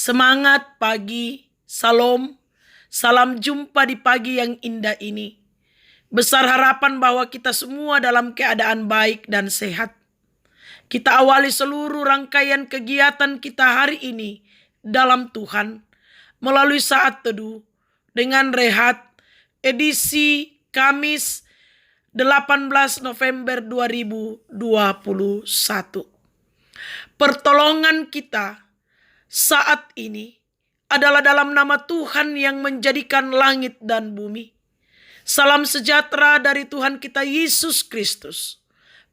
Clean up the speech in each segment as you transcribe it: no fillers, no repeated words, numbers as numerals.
Semangat pagi, salam, salam jumpa di pagi yang indah ini. Besar harapan bahwa kita semua dalam keadaan baik dan sehat. Kita awali seluruh rangkaian kegiatan kita hari ini dalam Tuhan melalui saat teduh dengan rehat edisi Kamis 18 November 2021. Pertolongan kita saat ini adalah dalam nama Tuhan yang menjadikan langit dan bumi. Salam sejahtera dari Tuhan kita Yesus Kristus,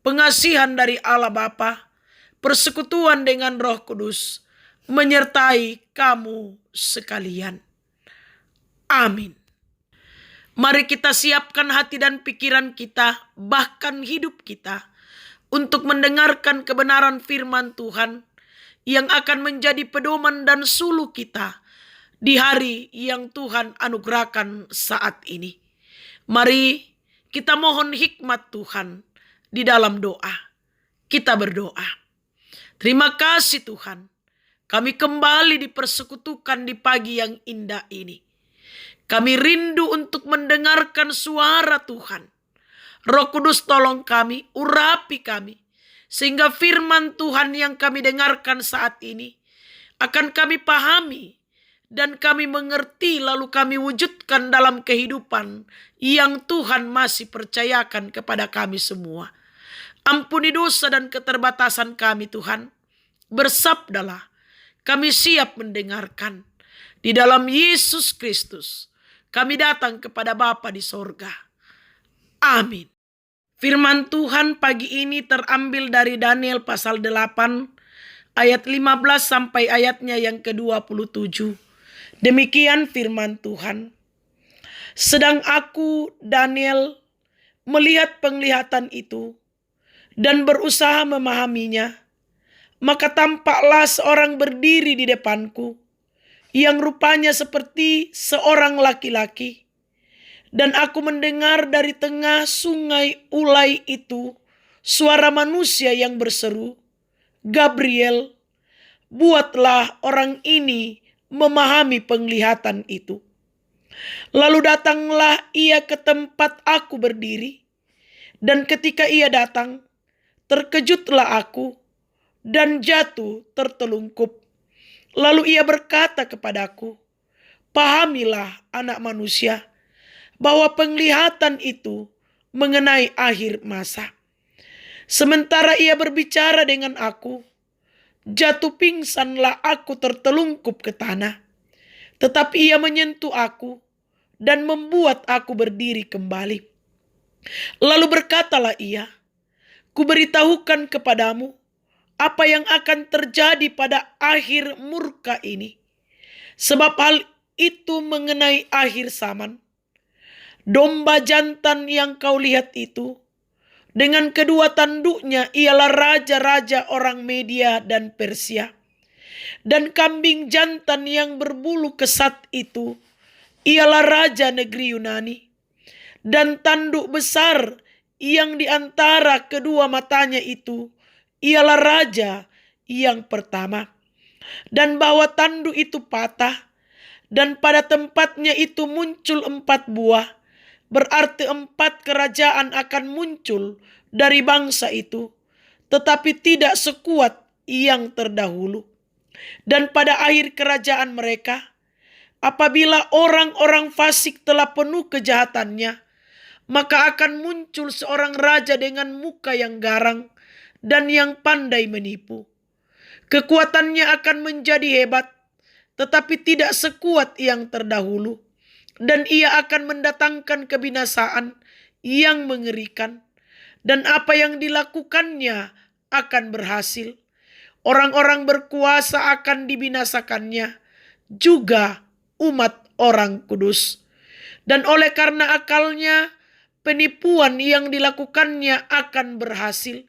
pengasihan dari Allah Bapa, persekutuan dengan Roh Kudus, menyertai kamu sekalian. Amin. Mari kita siapkan hati dan pikiran kita, bahkan hidup kita, untuk mendengarkan kebenaran firman Tuhan yang akan menjadi pedoman dan suluh kita di hari yang Tuhan anugerahkan saat ini. Mari kita mohon hikmat Tuhan di dalam doa. Kita berdoa. Terima kasih Tuhan, kami kembali dipersekutukan di pagi yang indah ini. Kami rindu untuk mendengarkan suara Tuhan. Roh Kudus tolong kami, urapi kami, sehingga firman Tuhan yang kami dengarkan saat ini akan kami pahami dan kami mengerti, lalu kami wujudkan dalam kehidupan yang Tuhan masih percayakan kepada kami semua. Ampuni dosa dan keterbatasan kami Tuhan. Bersabdalah, kami siap mendengarkan. Di dalam Yesus Kristus kami datang kepada Bapa di sorga. Amin. Firman Tuhan pagi ini terambil dari Daniel pasal 8 ayat 15 sampai ayatnya yang ke-27. Demikian firman Tuhan. Sedang aku, Daniel, melihat penglihatan itu dan berusaha memahaminya, maka tampaklah seorang berdiri di depanku yang rupanya seperti seorang laki-laki. Dan aku mendengar dari tengah sungai Ulai itu suara manusia yang berseru, Gabriel, buatlah orang ini memahami penglihatan itu. Lalu datanglah ia ke tempat aku berdiri, dan ketika ia datang, terkejutlah aku dan jatuh tertelungkup. Lalu ia berkata kepadaku, pahamilah anak manusia, bahwa penglihatan itu mengenai akhir masa. Sementara ia berbicara dengan aku, jatuh pingsanlah aku tertelungkup ke tanah. Tetapi ia menyentuh aku dan membuat aku berdiri kembali. Lalu berkatalah ia, kuberitahukan kepadamu apa yang akan terjadi pada akhir murka ini. Sebab hal itu mengenai akhir zaman. Domba jantan yang kau lihat itu, dengan kedua tanduknya ialah raja-raja orang Media dan Persia. Dan kambing jantan yang berbulu kesat itu ialah raja negeri Yunani. Dan tanduk besar yang di antara kedua matanya itu ialah raja yang pertama. Dan bahwa tanduk itu patah, dan pada tempatnya itu muncul 4 buah. Berarti 4 kerajaan akan muncul dari bangsa itu, tetapi tidak sekuat yang terdahulu. Dan pada akhir kerajaan mereka, apabila orang-orang fasik telah penuh kejahatannya, maka akan muncul seorang raja dengan muka yang garang dan yang pandai menipu. Kekuatannya akan menjadi hebat, tetapi tidak sekuat yang terdahulu. Dan ia akan mendatangkan kebinasaan yang mengerikan. Dan apa yang dilakukannya akan berhasil. Orang-orang berkuasa akan dibinasakannya, juga umat orang kudus. Dan oleh karena akalnya, penipuan yang dilakukannya akan berhasil.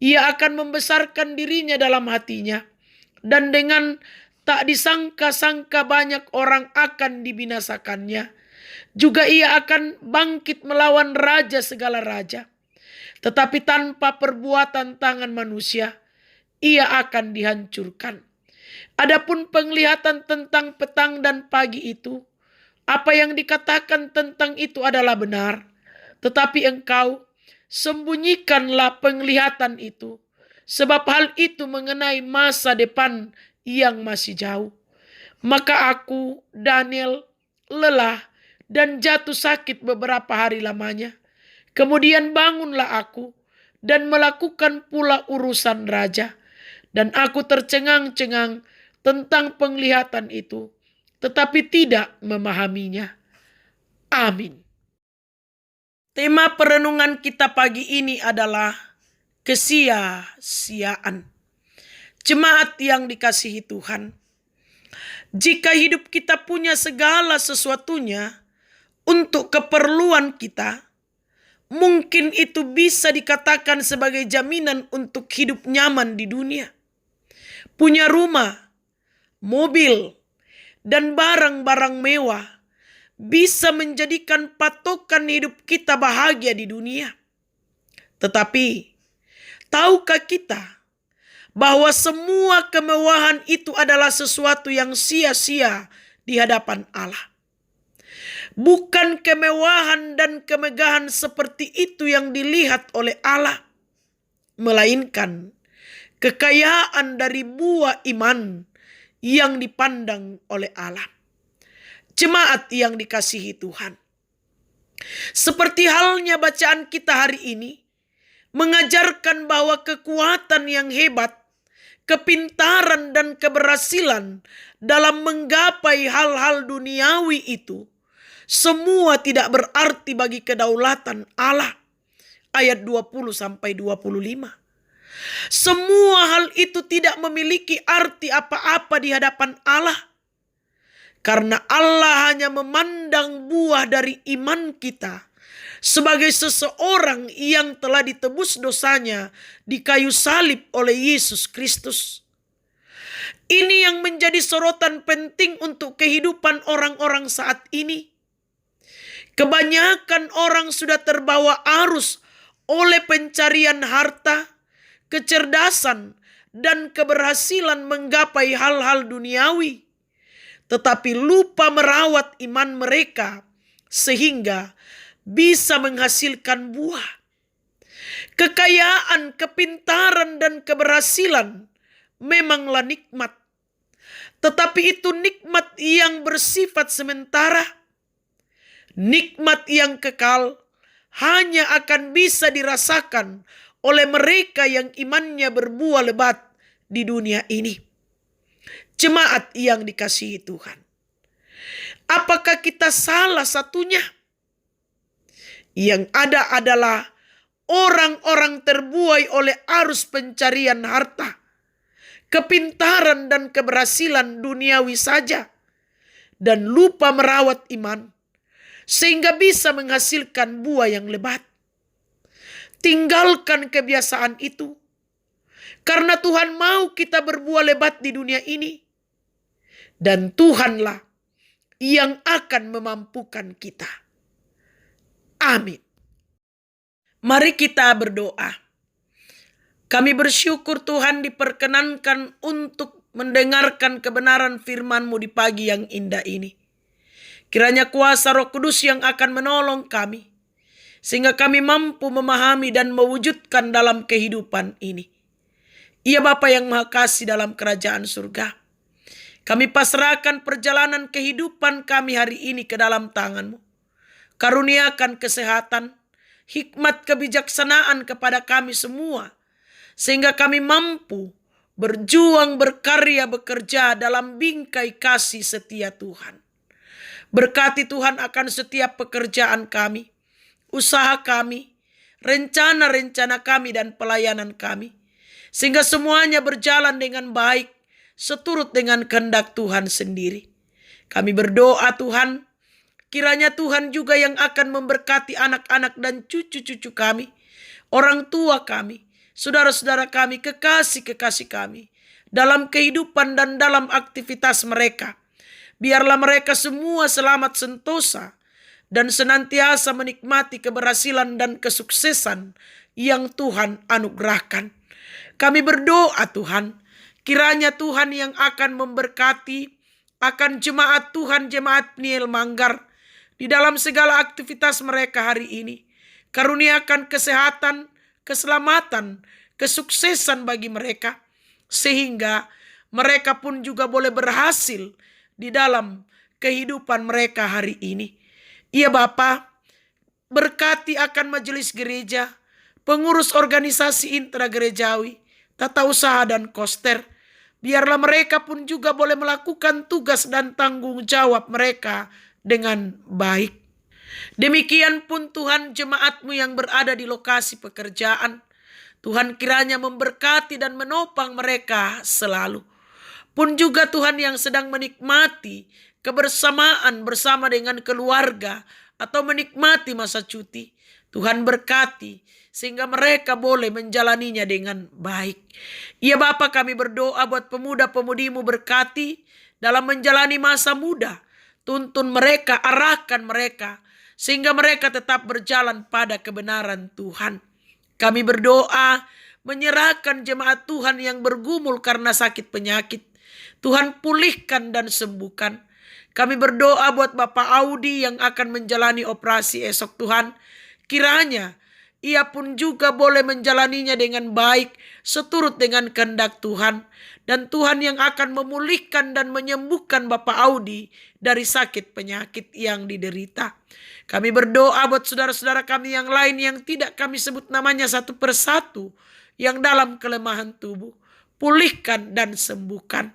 Ia akan membesarkan dirinya dalam hatinya. Dan dengan tak disangka-sangka banyak orang akan dibinasakannya. Juga ia akan bangkit melawan raja segala raja. Tetapi tanpa perbuatan tangan manusia, ia akan dihancurkan. Adapun penglihatan tentang petang dan pagi itu, apa yang dikatakan tentang itu adalah benar. Tetapi engkau sembunyikanlah penglihatan itu, sebab hal itu mengenai masa depan yang masih jauh. Maka aku, Daniel, lelah dan jatuh sakit beberapa hari lamanya. Kemudian bangunlah aku dan melakukan pula urusan raja. Dan aku tercengang-cengang tentang penglihatan itu, tetapi tidak memahaminya. Amin. Tema perenungan kita pagi ini adalah kesia-siaan. Jemaat yang dikasihi Tuhan, jika hidup kita punya segala sesuatunya untuk keperluan kita, mungkin itu bisa dikatakan sebagai jaminan untuk hidup nyaman di dunia. Punya rumah, mobil, dan barang-barang mewah bisa menjadikan patokan hidup kita bahagia di dunia. Tetapi, tahukah kita bahwa semua kemewahan itu adalah sesuatu yang sia-sia di hadapan Allah? Bukan kemewahan dan kemegahan seperti itu yang dilihat oleh Allah, melainkan kekayaan dari buah iman yang dipandang oleh Allah. Jemaat yang dikasihi Tuhan, seperti halnya bacaan kita hari ini mengajarkan bahwa kekuatan yang hebat, kepintaran dan keberhasilan dalam menggapai hal-hal duniawi itu semua tidak berarti bagi kedaulatan Allah. Ayat 20-25. Semua hal itu tidak memiliki arti apa-apa di hadapan Allah. Karena Allah hanya memandang buah dari iman kita sebagai seseorang yang telah ditebus dosanya di kayu salib oleh Yesus Kristus. Ini yang menjadi sorotan penting untuk kehidupan orang-orang saat ini. Kebanyakan orang sudah terbawa arus oleh pencarian harta, kecerdasan, dan keberhasilan menggapai hal-hal duniawi, tetapi lupa merawat iman mereka sehingga bisa menghasilkan buah. Kekayaan, kepintaran, dan keberhasilan memanglah nikmat, tetapi itu nikmat yang bersifat sementara. Nikmat yang kekal hanya akan bisa dirasakan oleh mereka yang imannya berbuah lebat di dunia ini. Jemaat yang dikasihi Tuhan, apakah kita salah satunya? Yang ada adalah orang-orang terbuai oleh arus pencarian harta, kepintaran dan keberhasilan duniawi saja, dan lupa merawat iman sehingga bisa menghasilkan buah yang lebat. Tinggalkan kebiasaan itu, karena Tuhan mau kita berbuah lebat di dunia ini, dan Tuhanlah yang akan memampukan kita. Amin. Mari kita berdoa. Kami bersyukur Tuhan diperkenankan untuk mendengarkan kebenaran firman-Mu di pagi yang indah ini. Kiranya kuasa Roh Kudus yang akan menolong kami, sehingga kami mampu memahami dan mewujudkan dalam kehidupan ini. Ya Bapa yang Maha Kasih dalam kerajaan surga, kami pasrahkan perjalanan kehidupan kami hari ini ke dalam tangan-Mu. Karuniakan kesehatan, hikmat kebijaksanaan kepada kami semua, sehingga kami mampu berjuang, berkarya, bekerja dalam bingkai kasih setia Tuhan. Berkati Tuhan akan setiap pekerjaan kami, usaha kami, rencana-rencana kami dan pelayanan kami, sehingga semuanya berjalan dengan baik, seturut dengan kehendak Tuhan sendiri. Kami berdoa Tuhan, kiranya Tuhan juga yang akan memberkati anak-anak dan cucu-cucu kami, orang tua kami, saudara-saudara kami, kekasih-kekasih kami, dalam kehidupan dan dalam aktivitas mereka. Biarlah mereka semua selamat sentosa dan senantiasa menikmati keberhasilan dan kesuksesan yang Tuhan anugerahkan. Kami berdoa Tuhan, Kiranya Tuhan yang akan memberkati akan jemaat Tuhan, jemaat Peniel Manggar, di dalam segala aktivitas mereka hari ini. Karuniakan kesehatan, keselamatan, kesuksesan bagi mereka, sehingga mereka pun juga boleh berhasil di dalam kehidupan mereka hari ini. Ya Bapa, berkati akan majelis gereja, pengurus organisasi intragerejawi, tata usaha dan koster. Biarlah mereka pun juga boleh melakukan tugas dan tanggung jawab mereka dengan baik. Demikian pun Tuhan, jemaat-Mu yang berada di lokasi pekerjaan, Tuhan kiranya memberkati dan menopang mereka selalu. Pun juga Tuhan yang sedang menikmati kebersamaan bersama dengan keluarga atau menikmati masa cuti, Tuhan berkati sehingga mereka boleh menjalaninya dengan baik. Ya Bapa, kami berdoa buat pemuda-pemudi-Mu, berkati dalam menjalani masa muda. Tuntun mereka, arahkan mereka, sehingga mereka tetap berjalan pada kebenaran Tuhan. Kami berdoa menyerahkan jemaat Tuhan yang bergumul karena sakit penyakit. Tuhan pulihkan dan sembuhkan. Kami berdoa buat Bapak Audi yang akan menjalani operasi esok, Tuhan. Kiranya ia pun juga boleh menjalaninya dengan baik, seturut dengan kehendak Tuhan. Dan Tuhan yang akan memulihkan dan menyembuhkan Bapak Audi dari sakit penyakit yang diderita. Kami berdoa buat saudara-saudara kami yang lain yang tidak kami sebut namanya satu persatu, yang dalam kelemahan tubuh. Pulihkan dan sembuhkan.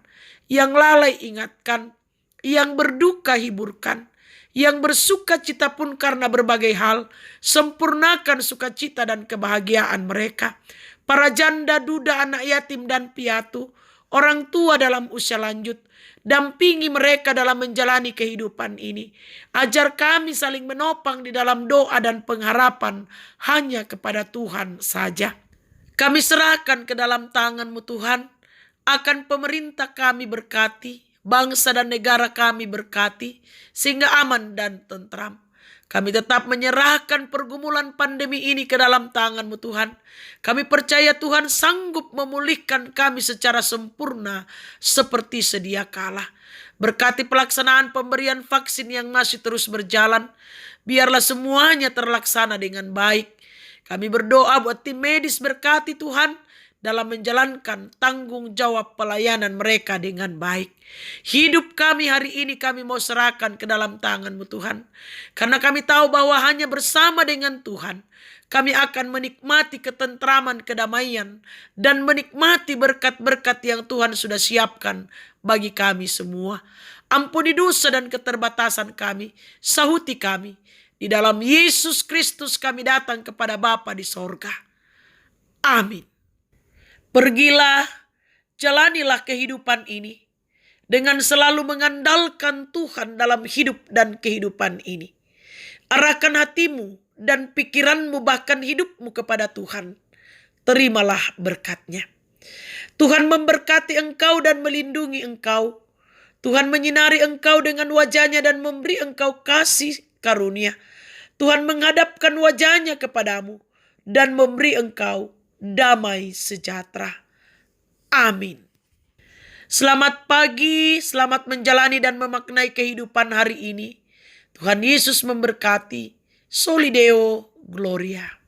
Yang lalai ingatkan, yang berduka hiburkan, yang bersuka cita pun karena berbagai hal, sempurnakan sukacita dan kebahagiaan mereka. Para janda, duda, anak yatim dan piatu, orang tua dalam usia lanjut, dampingi mereka dalam menjalani kehidupan ini. Ajar kami saling menopang di dalam doa dan pengharapan hanya kepada Tuhan saja. Kami serahkan ke dalam tangan-Mu Tuhan, akan pemerintah kami berkati, bangsa dan negara kami berkati, sehingga aman dan tentram. Kami tetap menyerahkan pergumulan pandemi ini ke dalam tangan-Mu Tuhan. Kami percaya Tuhan sanggup memulihkan kami secara sempurna seperti sedia kala. Berkati pelaksanaan pemberian vaksin yang masih terus berjalan. Biarlah semuanya terlaksana dengan baik. Kami berdoa buat tim medis, berkati Tuhan dalam menjalankan tanggung jawab pelayanan mereka dengan baik. Hidup kami hari ini kami mau serahkan ke dalam tangan-Mu Tuhan. Karena kami tahu bahwa hanya bersama dengan Tuhan kami akan menikmati ketentraman, kedamaian, dan menikmati berkat-berkat yang Tuhan sudah siapkan bagi kami semua. Ampuni dosa dan keterbatasan kami, sahuti kami. Di dalam Yesus Kristus kami datang kepada Bapa di sorga. Amin. Pergilah, jalanilah kehidupan ini dengan selalu mengandalkan Tuhan dalam hidup dan kehidupan ini. Arahkan hatimu dan pikiranmu bahkan hidupmu kepada Tuhan. Terimalah berkat-Nya. Tuhan memberkati engkau dan melindungi engkau. Tuhan menyinari engkau dengan wajah-Nya dan memberi engkau kasih karunia. Tuhan menghadapkan wajah-Nya kepadamu dan memberi engkau damai sejahtera. Amin. Selamat pagi, selamat menjalani dan memaknai kehidupan hari ini. Tuhan Yesus memberkati. Soli Deo Gloria.